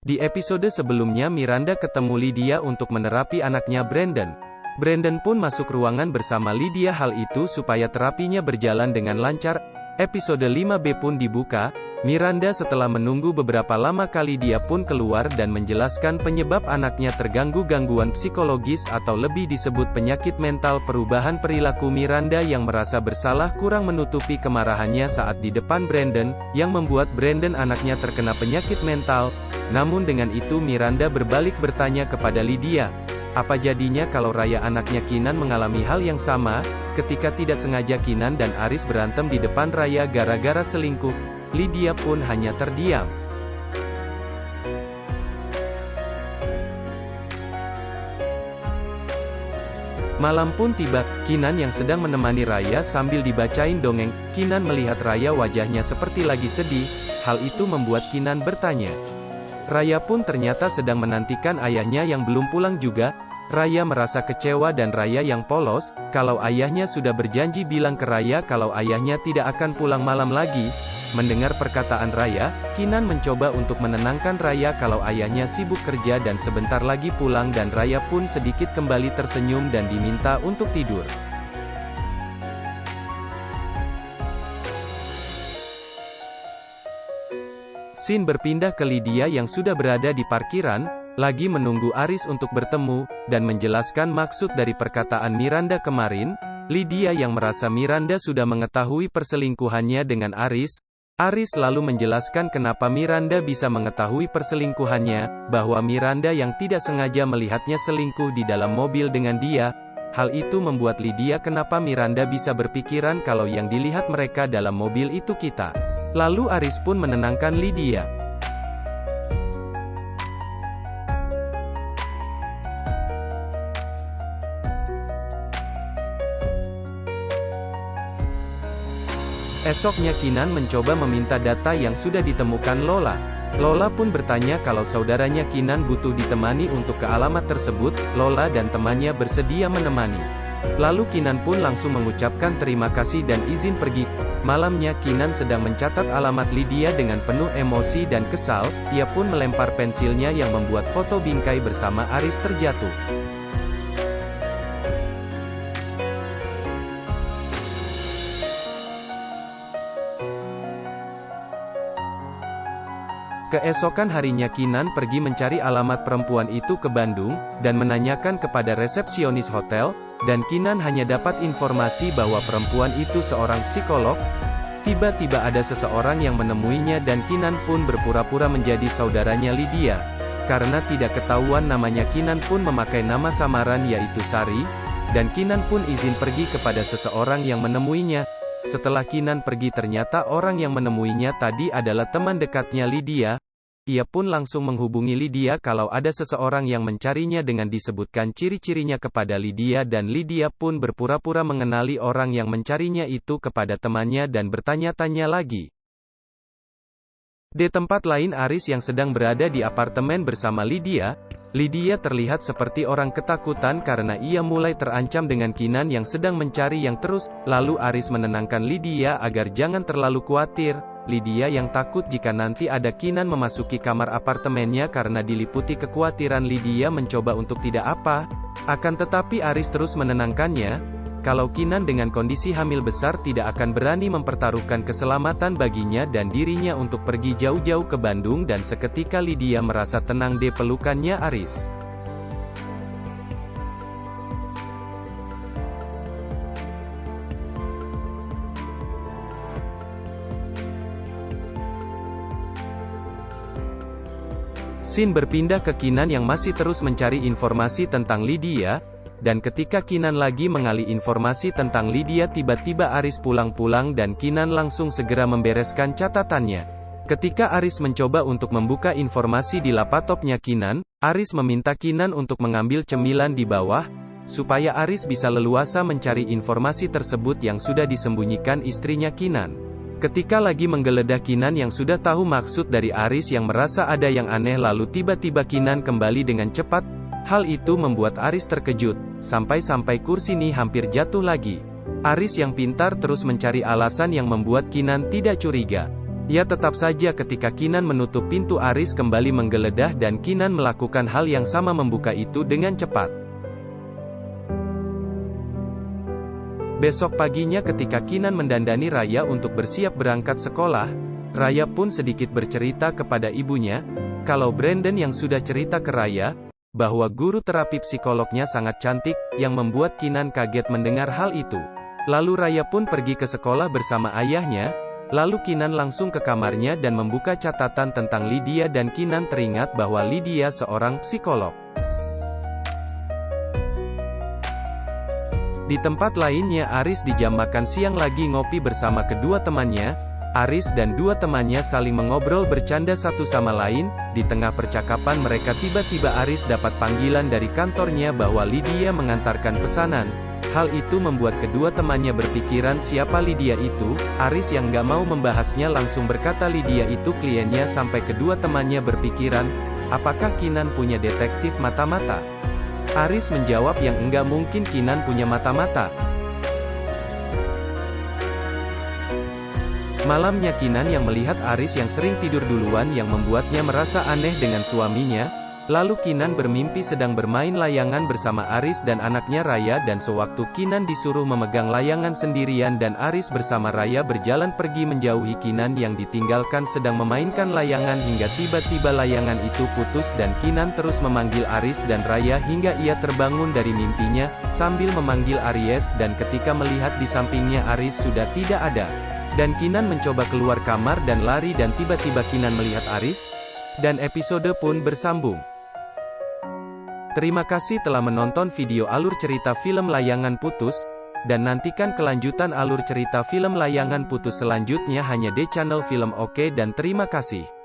Di episode sebelumnya Miranda ketemu Lydia untuk menerapi anaknya Brandon. Brandon pun masuk ruangan bersama Lydia, hal itu supaya terapinya berjalan dengan lancar. Episode 5B pun dibuka. Miranda setelah menunggu beberapa lama kali dia pun keluar dan menjelaskan penyebab anaknya terganggu gangguan psikologis atau lebih disebut penyakit mental. Perubahan perilaku Miranda yang merasa bersalah kurang menutupi kemarahannya saat di depan Brandon, yang membuat Brandon anaknya terkena penyakit mental. Namun dengan itu Miranda berbalik bertanya kepada Lydia, apa jadinya kalau Raya anaknya Kinan mengalami hal yang sama? Ketika tidak sengaja Kinan dan Aris berantem di depan Raya gara-gara selingkuh, Lydia pun hanya terdiam. Malam pun tiba, Kinan yang sedang menemani Raya sambil dibacain dongeng. Kinan melihat Raya wajahnya seperti lagi sedih, hal itu membuat Kinan bertanya. Raya pun ternyata sedang menantikan ayahnya yang belum pulang juga. Raya merasa kecewa dan Raya yang polos, kalau ayahnya sudah berjanji bilang ke Raya kalau ayahnya tidak akan pulang malam lagi. Mendengar perkataan Raya, Kinan mencoba untuk menenangkan Raya kalau ayahnya sibuk kerja dan sebentar lagi pulang, dan Raya pun sedikit kembali tersenyum dan diminta untuk tidur. Scene berpindah ke Lydia yang sudah berada di parkiran, lagi menunggu Aris untuk bertemu, dan menjelaskan maksud dari perkataan Miranda kemarin. Lydia yang merasa Miranda sudah mengetahui perselingkuhannya dengan Aris. Aris lalu menjelaskan kenapa Miranda bisa mengetahui perselingkuhannya, bahwa Miranda yang tidak sengaja melihatnya selingkuh di dalam mobil dengan dia. Hal itu membuat Lydia kenapa Miranda bisa berpikiran kalau yang dilihat mereka dalam mobil itu kita. Lalu Aris pun menenangkan Lydia. Esoknya Kinan mencoba meminta data yang sudah ditemukan Lola. Lola pun bertanya kalau saudaranya Kinan butuh ditemani untuk ke alamat tersebut. Lola dan temannya bersedia menemani. Lalu Kinan pun langsung mengucapkan terima kasih dan izin pergi. Malamnya Kinan sedang mencatat alamat Lydia dengan penuh emosi dan kesal. Ia pun melempar pensilnya yang membuat foto bingkai bersama Aris terjatuh. Keesokan harinya Kinan pergi mencari alamat perempuan itu ke Bandung, dan menanyakan kepada resepsionis hotel, dan Kinan hanya dapat informasi bahwa perempuan itu seorang psikolog. Tiba-tiba ada seseorang yang menemuinya dan Kinan pun berpura-pura menjadi saudaranya Lydia. Karena tidak ketahuan namanya, Kinan pun memakai nama samaran yaitu Sari, dan Kinan pun izin pergi kepada seseorang yang menemuinya. Setelah Kinan pergi ternyata orang yang menemuinya tadi adalah teman dekatnya Lydia. Ia pun langsung menghubungi Lydia kalau ada seseorang yang mencarinya dengan disebutkan ciri-cirinya kepada Lydia, dan Lydia pun berpura-pura mengenali orang yang mencarinya itu kepada temannya dan bertanya-tanya lagi. Di tempat lain Aris yang sedang berada di apartemen bersama Lydia. Lydia terlihat seperti orang ketakutan karena ia mulai terancam dengan Kinan yang sedang mencari yang terus. Lalu Aris menenangkan Lydia agar jangan terlalu khawatir. Lydia yang takut jika nanti ada Kinan memasuki kamar apartemennya karena diliputi kekhawatiran. Lydia mencoba untuk tidak apa. Akan tetapi Aris terus menenangkannya. Kalau Kinan dengan kondisi hamil besar tidak akan berani mempertaruhkan keselamatan baginya dan dirinya untuk pergi jauh-jauh ke Bandung, dan seketika Lydia merasa tenang di pelukannya Aris. Scene berpindah ke Kinan yang masih terus mencari informasi tentang Lydia. Dan ketika Kinan lagi mengali informasi tentang Lydia, tiba-tiba Aris pulang dan Kinan langsung segera membereskan catatannya. Ketika Aris mencoba untuk membuka informasi di laptopnya Kinan, Aris meminta Kinan untuk mengambil cemilan di bawah, supaya Aris bisa leluasa mencari informasi tersebut yang sudah disembunyikan istrinya Kinan. Ketika lagi menggeledah, Kinan yang sudah tahu maksud dari Aris yang merasa ada yang aneh, lalu tiba-tiba Kinan kembali dengan cepat. Hal itu membuat Aris terkejut, sampai-sampai kursi ini hampir jatuh lagi. Aris yang pintar terus mencari alasan yang membuat Kinan tidak curiga. Ya tetap saja ketika Kinan menutup pintu, Aris kembali menggeledah dan Kinan melakukan hal yang sama, membuka itu dengan cepat. Besok paginya ketika Kinan mendandani Raya untuk bersiap berangkat sekolah, Raya pun sedikit bercerita kepada ibunya, kalau Brandon yang sudah cerita ke Raya, bahwa guru terapi psikolognya sangat cantik, yang membuat Kinan kaget mendengar hal itu. Lalu Raya pun pergi ke sekolah bersama ayahnya. Lalu Kinan langsung ke kamarnya dan membuka catatan tentang Lydia dan Kinan teringat bahwa Lydia seorang psikolog. Di tempat lainnya, Aris di jam makan siang lagi ngopi bersama kedua temannya. Aris dan dua temannya saling mengobrol bercanda satu sama lain. Di tengah percakapan mereka tiba-tiba Aris dapat panggilan dari kantornya bahwa Lydia mengantarkan pesanan. Hal itu membuat kedua temannya berpikiran siapa Lydia itu. Aris yang gak mau membahasnya langsung berkata Lydia itu kliennya, sampai kedua temannya berpikiran, apakah Kinan punya detektif mata-mata? Aris menjawab yang enggak mungkin Kinan punya mata-mata. Malamnya Kinan yang melihat Aris yang sering tidur duluan yang membuatnya merasa aneh dengan suaminya. Lalu Kinan bermimpi sedang bermain layangan bersama Aris dan anaknya Raya, dan sewaktu Kinan disuruh memegang layangan sendirian dan Aris bersama Raya berjalan pergi menjauhi Kinan yang ditinggalkan sedang memainkan layangan hingga tiba-tiba layangan itu putus dan Kinan terus memanggil Aris dan Raya hingga ia terbangun dari mimpinya, sambil memanggil Aries, dan ketika melihat di sampingnya Aris sudah tidak ada. Dan Kinan mencoba keluar kamar dan lari dan tiba-tiba Kinan melihat Aris, dan episode pun bersambung. Terima kasih telah menonton video alur cerita film Layangan Putus, dan nantikan kelanjutan alur cerita film Layangan Putus selanjutnya hanya di channel Film Oke, dan terima kasih.